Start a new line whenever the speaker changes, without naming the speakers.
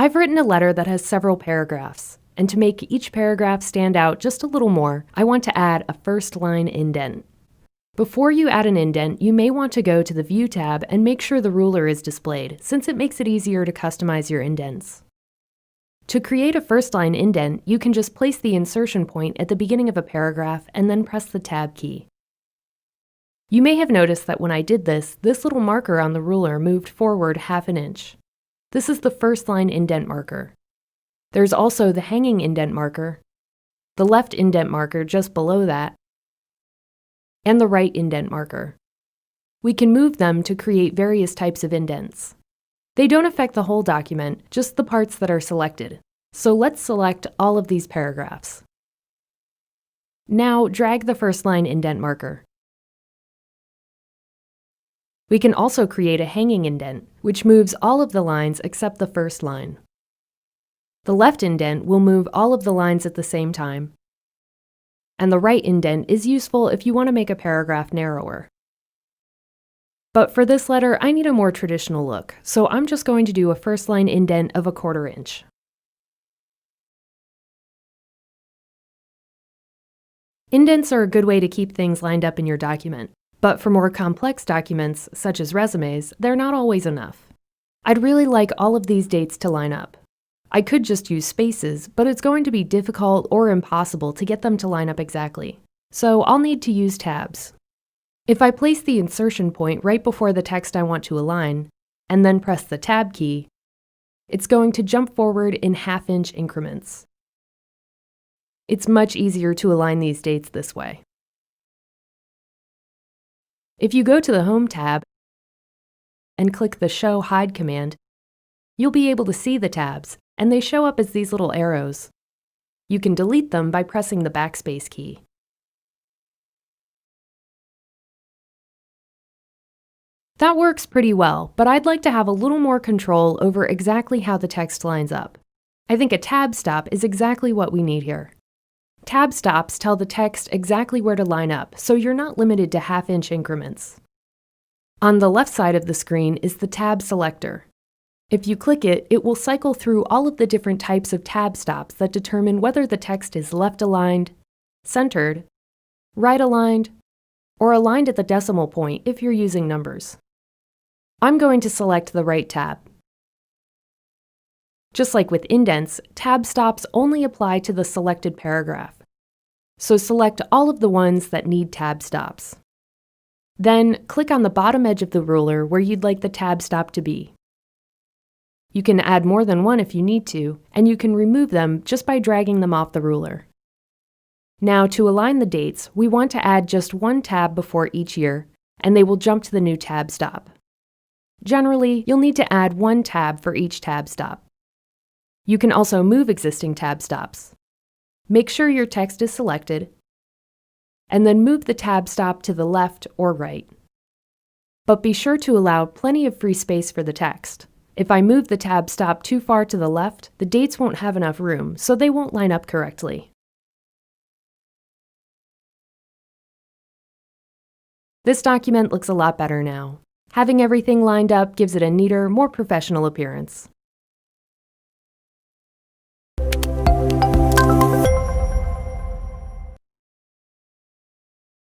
I've written a letter that has several paragraphs, and to make each paragraph stand out just a little more, I want to add a first line indent. Before you add an indent, you may want to go to the View tab and make sure the ruler is displayed, since it makes it easier to customize your indents. To create a first line indent, you can just place the insertion point at the beginning of a paragraph and then press the Tab key. You may have noticed that when I did this little marker on the ruler moved forward ½ an inch. This is the first line indent marker. There's also the hanging indent marker, the left indent marker just below that, and the right indent marker. We can move them to create various types of indents. They don't affect the whole document, just the parts that are selected. So let's select all of these paragraphs. Now drag the first line indent marker. We can also create a hanging indent, which moves all of the lines except the first line. The left indent will move all of the lines at the same time, and the right indent is useful if you want to make a paragraph narrower. But for this letter, I need a more traditional look, so I'm just going to do a first line indent of ¼ inch. Indents are a good way to keep things lined up in your document. But for more complex documents, such as resumes, they're not always enough. I'd really like all of these dates to line up. I could just use spaces, but it's going to be difficult or impossible to get them to line up exactly. So I'll need to use tabs. If I place the insertion point right before the text I want to align, and then press the Tab key, it's going to jump forward in ½ inch increments. It's much easier to align these dates this way. If you go to the Home tab and click the Show Hide command, you'll be able to see the tabs, and they show up as these little arrows. You can delete them by pressing the backspace key. That works pretty well, but I'd like to have a little more control over exactly how the text lines up. I think a tab stop is exactly what we need here. Tab stops tell the text exactly where to line up, so you're not limited to ½ inch increments. On the left side of the screen is the tab selector. If you click it, it will cycle through all of the different types of tab stops that determine whether the text is left aligned, centered, right aligned, or aligned at the decimal point if you're using numbers. I'm going to select the right tab. Just like with indents, tab stops only apply to the selected paragraph. So select all of the ones that need tab stops. Then click on the bottom edge of the ruler where you'd like the tab stop to be. You can add more than one if you need to, and you can remove them just by dragging them off the ruler. Now to align the dates, we want to add just one tab before each year, and they will jump to the new tab stop. Generally, you'll need to add one tab for each tab stop. You can also move existing tab stops. Make sure your text is selected, and then move the tab stop to the left or right. But be sure to allow plenty of free space for the text. If I move the tab stop too far to the left, the dates won't have enough room, so they won't line up correctly. This document looks a lot better now. Having everything lined up gives it a neater, more professional appearance.